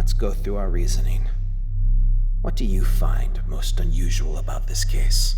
Let's go through our reasoning. What do you find most unusual about this case?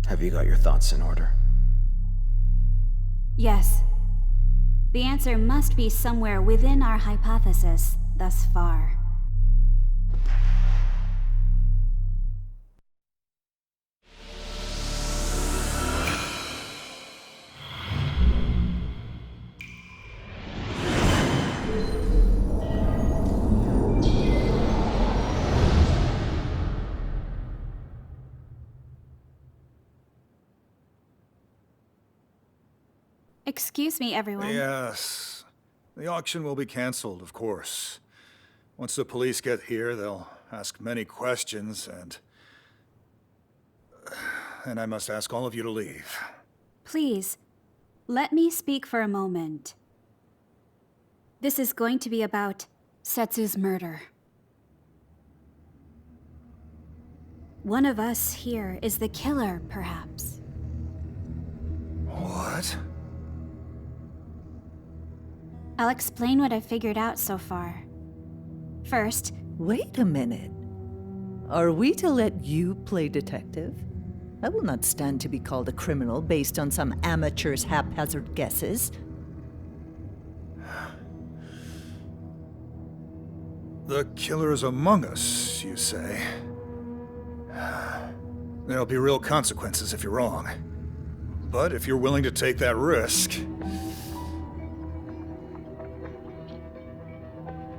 Have you got your thoughts in order? Yes. The answer must be somewhere within our hypothesis thus far. Excuse me, everyone. Yes. The auction will be cancelled, of course. Once the police get here, they'll ask many questions, and I must ask all of you to leave. Please, let me speak for a moment. This is going to be about Setsu's murder. One of us here is the killer, perhaps. What? I'll explain what I've figured out so far. First, Wait a minute. Are we to let you play detective? I will not stand to be called a criminal based on some amateur's haphazard guesses. The killer's among us, you say? There'll be real consequences if you're wrong. But if you're willing to take that risk,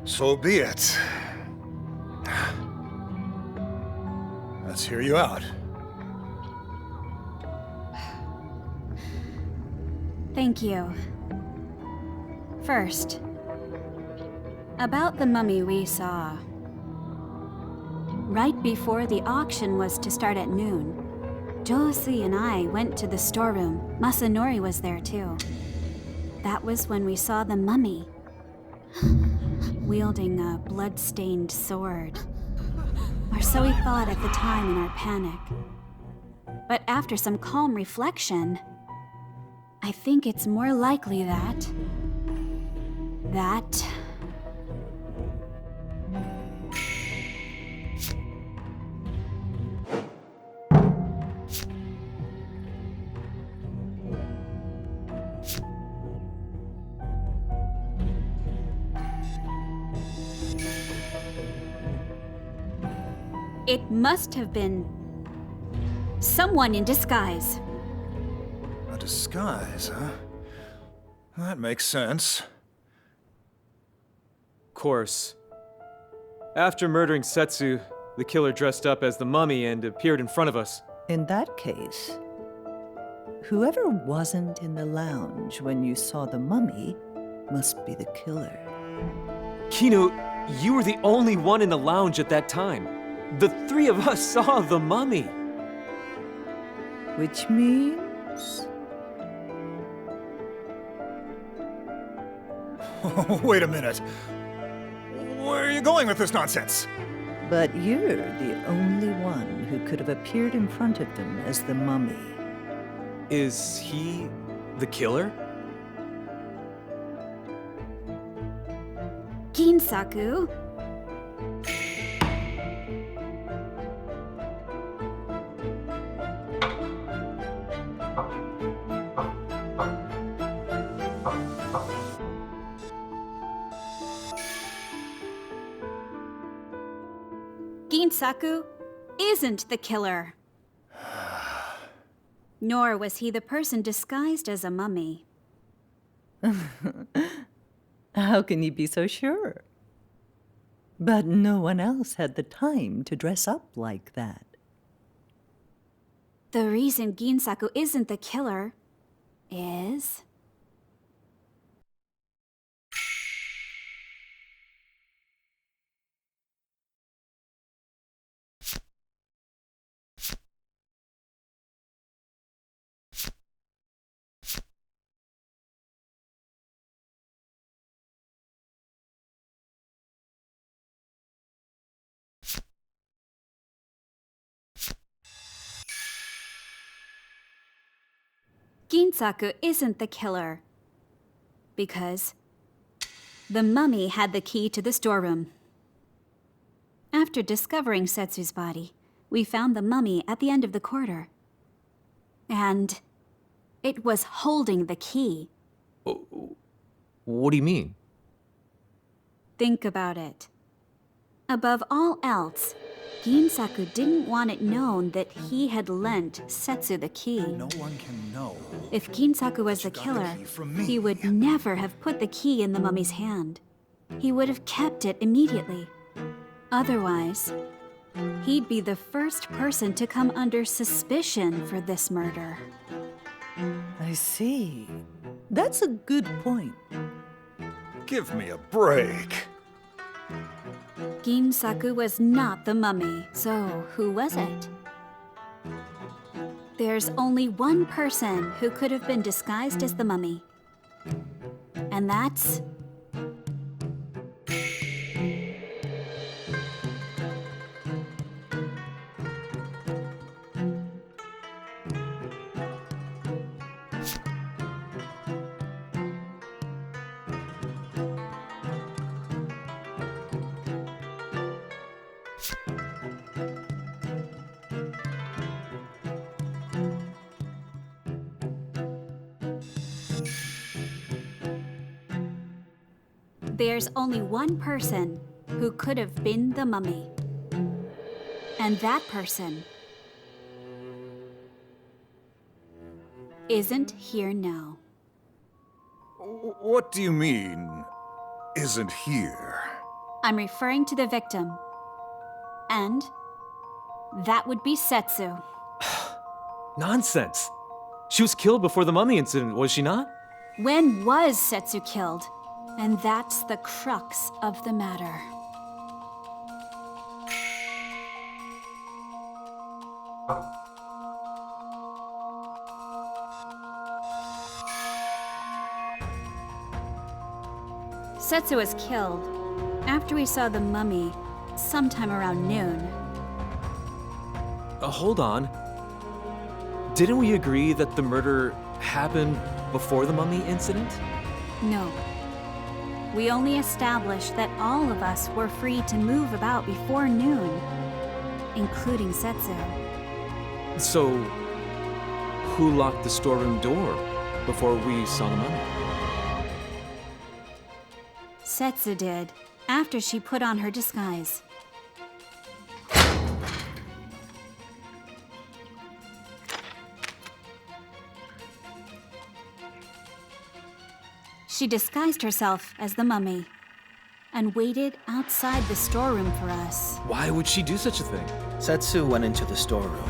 so be it. Let's hear you out. thank you. First, about the mummy we saw. Right before the auction was to start at noon, Josie and I went to the storeroom. Masanori was there too. That was when we saw the mummy, wielding a blood-stained sword. Or so we thought at the time in our panic. But after some calm reflection, I think it's more likely that... it must have been someone in disguise. A disguise, huh? That makes sense. Of course. After murdering Setsu, the killer dressed up as the mummy and appeared in front of us. In that case, whoever wasn't in the lounge when you saw the mummy must be the killer. Kino, you were the only one in the lounge at that time. The three of us saw the mummy. Which means... Wait a minute. Where are you going with this nonsense? But you're the only one who could have appeared in front of them as the mummy. Is he the killer? Ginsaku? Ginsaku isn't the killer. Nor was he the person disguised as a mummy. How can you be so sure? But no one else had the time to dress up like that. The reason Ginsaku isn't the killer is... Ginsaku isn't the killer. Because the mummy had the key to the storeroom. After discovering Setsu's body, we found the mummy at the end of the corridor. And it was holding the key. What do you mean? Think about it. Above all else, Ginsaku didn't want it known that he had lent Setsu the key. No one can know. If Ginsaku was the But you got the killer, key from me. he would never have put the key in the mummy's hand. He would have kept it immediately. Otherwise, he'd be the first person to come under suspicion for this murder. I see. That's a good point. Give me a break. Ginsaku was not the mummy, so who was it? There's only one person who could have been disguised as the mummy. And that's... There's only one person who could have been the mummy. And that person isn't here now. What do you mean, isn't here? I'm referring to the victim. And that would be Setsu. Nonsense. She was killed before the mummy incident, was she not? When was Setsu killed? And that's the crux of the matter. Setsu was killed after we saw the mummy sometime around noon. Hold on. Didn't we agree that the murder happened before the mummy incident? No. We only established that all of us were free to move about before noon, including Setsu. So, who locked the storeroom door before we saw the mummy? Setsu did, after she put on her disguise. She disguised herself as the mummy and waited outside the storeroom for us. Why would she do such a thing? Setsu went into the storeroom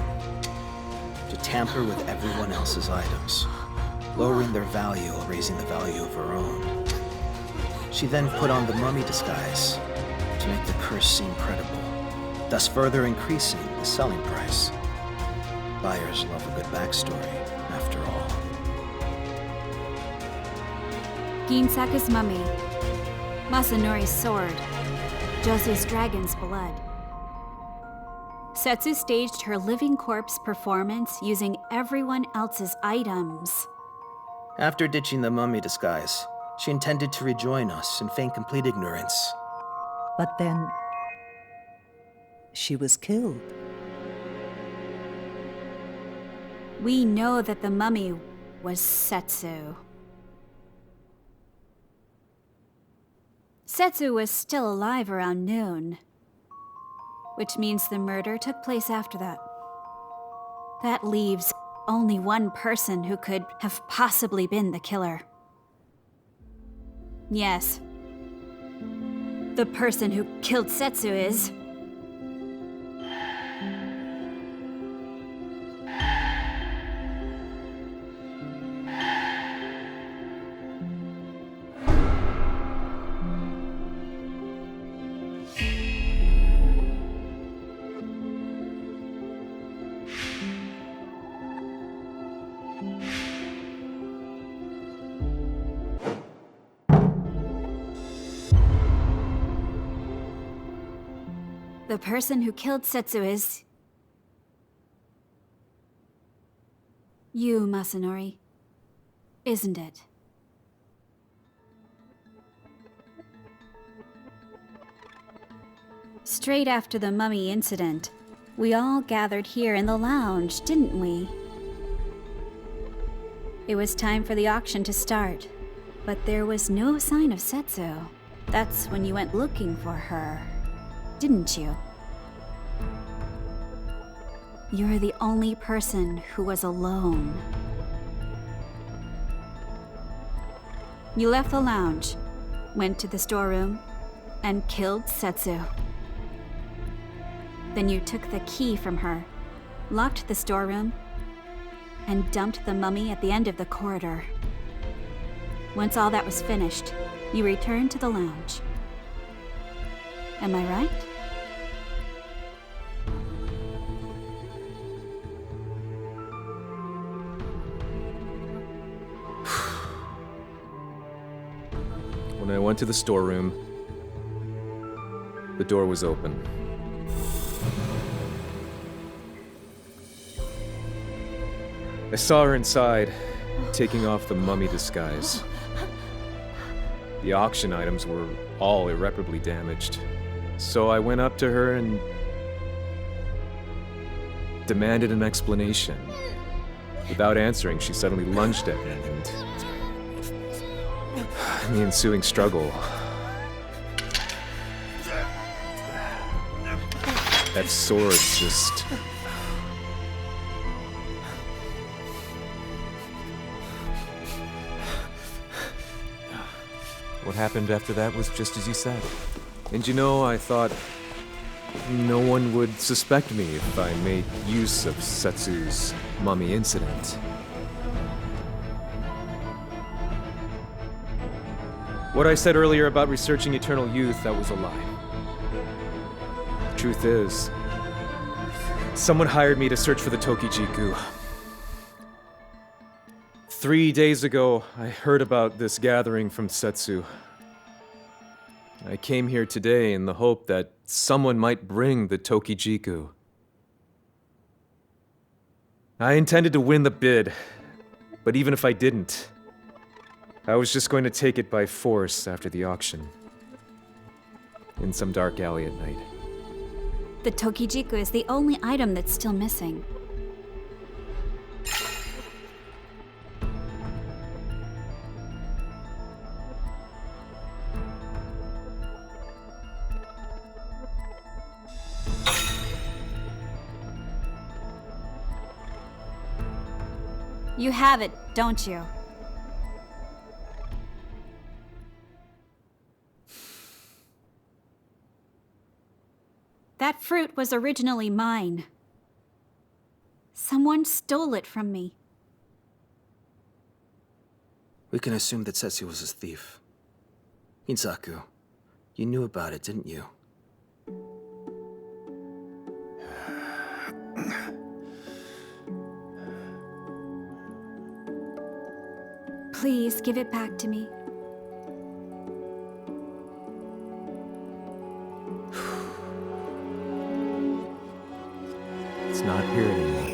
to tamper with everyone else's items, lowering their value while raising the value of her own. She then put on the mummy disguise to make the curse seem credible, thus further increasing the selling price. Buyers love a good backstory, after all. Ginsaku's mummy, Masanori's sword, Josu's dragon's blood. Setsu staged her living corpse performance using everyone else's items. After ditching the mummy disguise, she intended to rejoin us and feign complete ignorance. But then, she was killed. We know that the mummy was Setsu. Setsu was still alive around noon, which means the murder took place after that. That leaves only one person who could have possibly been the killer. Yes. The person who killed Setsu is... The person who killed Setsu is... you, Masanori. Isn't it? Straight after the mummy incident, we all gathered here in the lounge, didn't we? It was time for the auction to start, but there was no sign of Setsu. That's when you went looking for her, didn't you? You're the only person who was alone. You left the lounge, went to the storeroom, and killed Setsu. Then you took the key from her, locked the storeroom, and dumped the mummy at the end of the corridor. Once all that was finished, you returned to the lounge. Am I right? When I went to the storeroom, the door was open. I saw her inside, taking off the mummy disguise. The auction items were all irreparably damaged. So I went up to her and demanded an explanation. Without answering, she suddenly lunged at me, and in the ensuing struggle, That sword's just... What happened after that was just as you said. And you know, I thought no one would suspect me if I made use of Setsu's mummy incident. What I said earlier about researching eternal youth, that was a lie. The truth is, someone hired me to search for the Tokijiku. 3 days ago, I heard about this gathering from Setsu. I came here today in the hope that someone might bring the Tokijiku. I intended to win the bid, but even if I didn't, I was just going to take it by force after the auction. In some dark alley at night. The Tokijiku is the only item that's still missing. You have it, don't you? That fruit was originally mine. Someone stole it from me. We can assume that Setsu was a thief. Hinsaku, you knew about it, didn't you? Please give it back to me. It's not here anymore.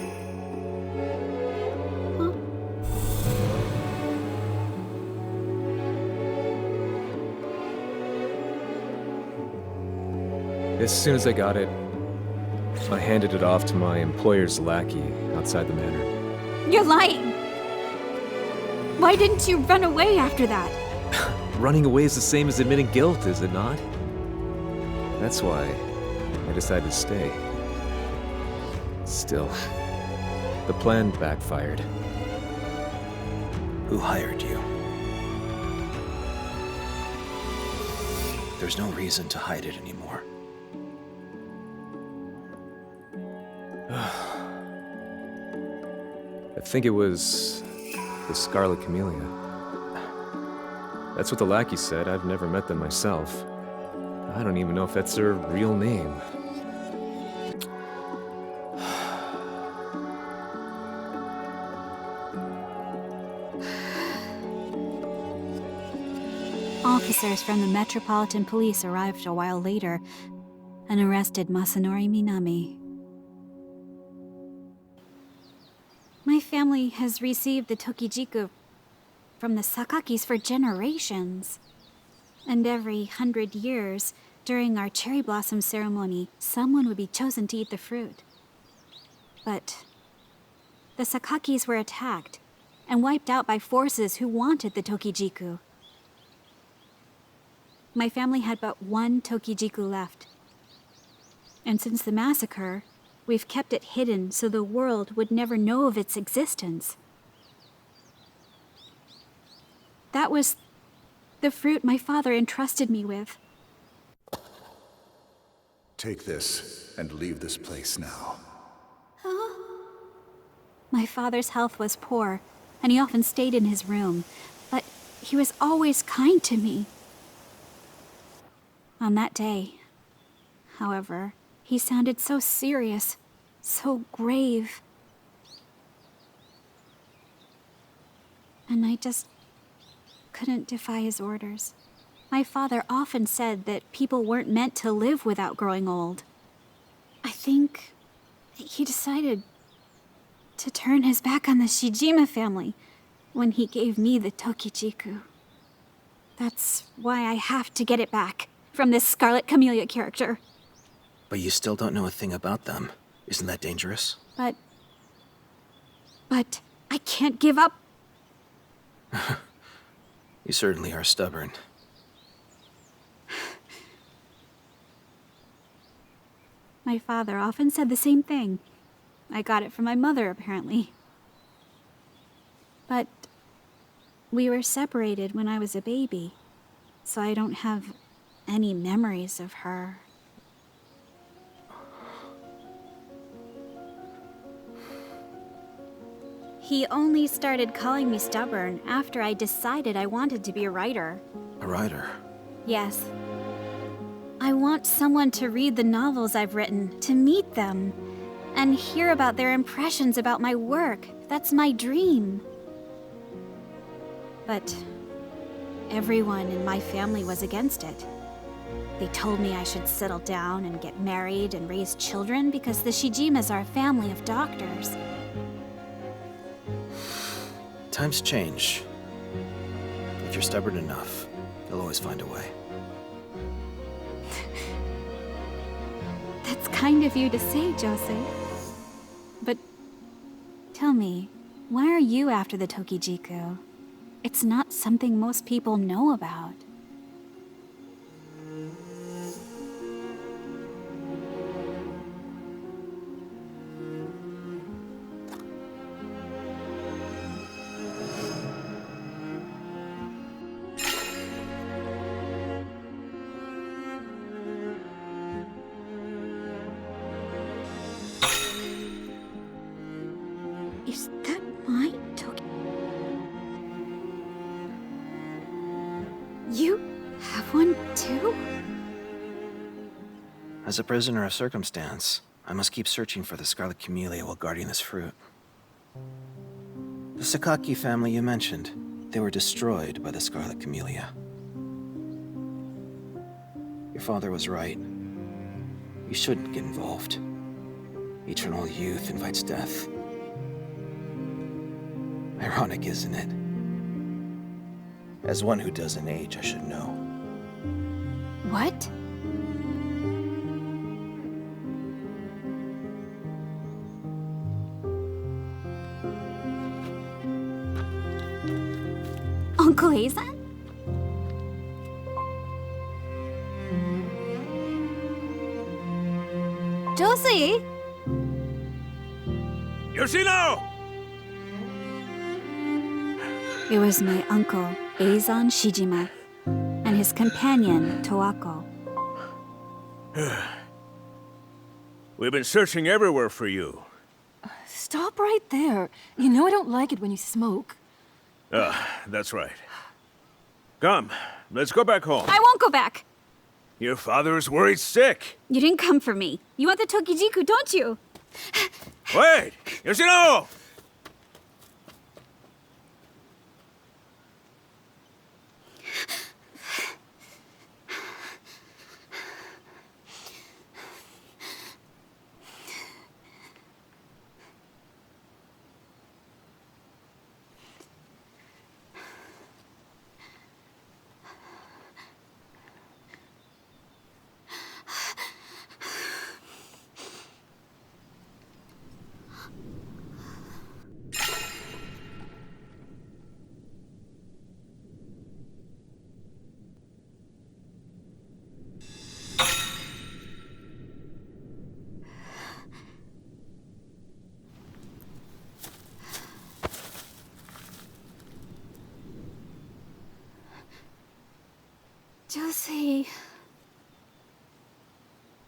As soon as I got it, I handed it off to my employer's lackey outside the manor. You're lying! Why didn't you run away after that? Running away is the same as admitting guilt, is it not? That's why I decided to stay. Still, the plan backfired. Who hired you? There's no reason to hide it anymore. I think it was the Scarlet Camellia. That's what the lackey said. I've never met them myself. I don't even know if that's their real name. Officers from the Metropolitan Police arrived a while later and arrested Masanori Minami. My family has received the Tokijiku from the Sakakis for generations. And every 100 years, during our cherry blossom ceremony, someone would be chosen to eat the fruit. But the Sakakis were attacked and wiped out by forces who wanted the Tokijiku. My family had but one Tokijiku left. And since the massacre, we've kept it hidden so the world would never know of its existence. That was the fruit my father entrusted me with. Take this and leave this place now. My father's health was poor, and he often stayed in his room, but he was always kind to me. On that day, however, he sounded so serious, so grave. And I just couldn't defy his orders. My father often said that people weren't meant to live without growing old. I think he decided to turn his back on the Shijima family when he gave me the Tokijiku. That's why I have to get it back from this Scarlet Camellia character. But you still don't know a thing about them. Isn't that dangerous? But I can't give up. You certainly are stubborn. My father often said the same thing. I got it from my mother, apparently. But we were separated when I was a baby, so I don't have any memories of her. He only started calling me stubborn after I decided I wanted to be a writer. A writer? Yes. I want someone to read the novels I've written, to meet them, and hear about their impressions about my work. That's my dream. But everyone in my family was against it. They told me I should settle down and get married and raise children because the Shijimas are a family of doctors. Times change. If you're stubborn enough, you'll always find a way. That's kind of you to say, Jose. But tell me, why are you after the Tokijiku? It's not something most people know about. Is that my Toki? You have one too? As a prisoner of circumstance, I must keep searching for the Scarlet Camellia while guarding this fruit. The Sakaki family you mentioned, they were destroyed by the Scarlet Camellia. Your father was right. You shouldn't get involved. Eternal youth invites death. Ironic, isn't it? As one who doesn't age, I should know. What? Uncle Azan? Josie! Yoshino! It was my uncle, Azan Shijima, and his companion, Toako. We've been searching everywhere for you. Stop right there. You know I don't like it when you smoke. That's right. Come, let's go back home. I won't go back! Your father is worried sick. You didn't come for me. You want the Tokijiku, don't you? Wait! Yoshino!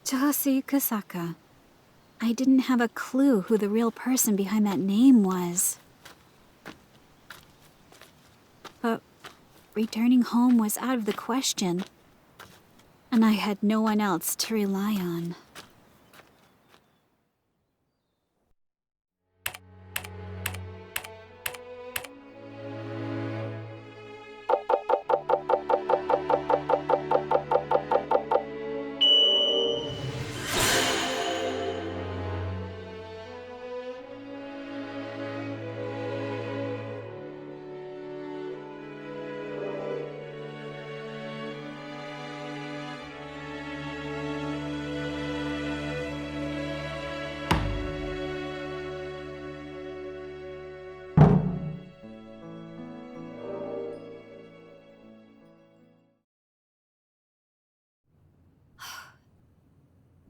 Josie Kusaka. I didn't have a clue who the real person behind that name was. But returning home was out of the question, and I had no one else to rely on.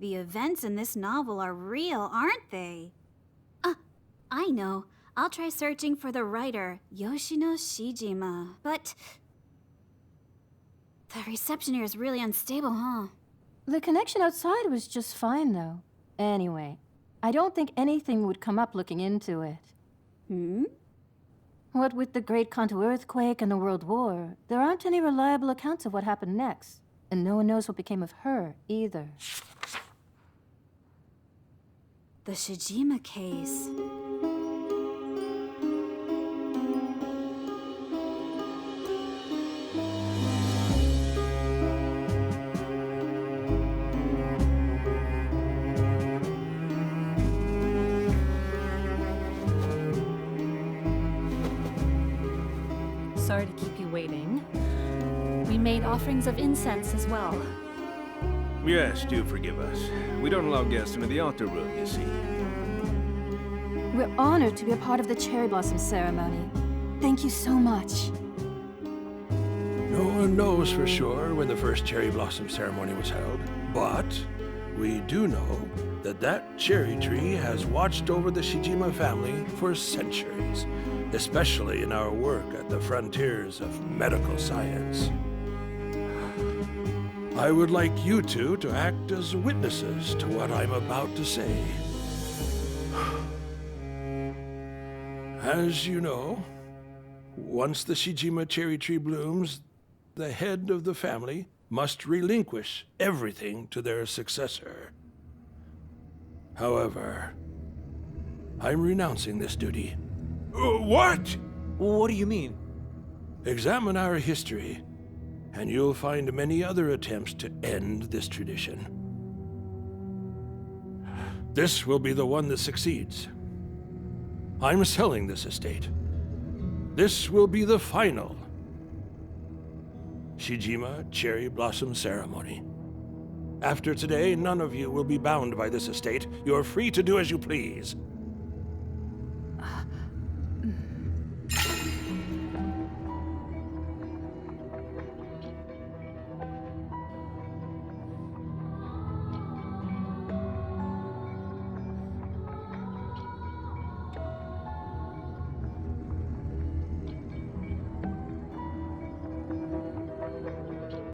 The events in this novel are real, aren't they? I know. I'll try searching for the writer, Yoshino Shijima. But the reception here is really unstable, huh? The connection outside was just fine, though. Anyway, I don't think anything would come up looking into it. What with the Great Kanto earthquake and the World War, there aren't any reliable accounts of what happened next. And no one knows what became of her, either. The Shijima case. Sorry to keep you waiting. We made offerings of incense as well. Yes, do forgive us. We don't allow guests into the altar room, you see. We're honored to be a part of the cherry blossom ceremony. Thank you so much. No one knows for sure when the first cherry blossom ceremony was held, but we do know that that cherry tree has watched over the Shijima family for centuries, especially in our work at the frontiers of medical science. I would like you two to act as witnesses to what I'm about to say. As you know, once the Shijima cherry tree blooms, the head of the family must relinquish everything to their successor. However, I'm renouncing this duty. What? What do you mean? Examine our history, and you'll find many other attempts to end this tradition. This will be the one that succeeds. I'm selling this estate. This will be the final Shijima cherry blossom ceremony. After today, none of you will be bound by this estate. You're free to do as you please.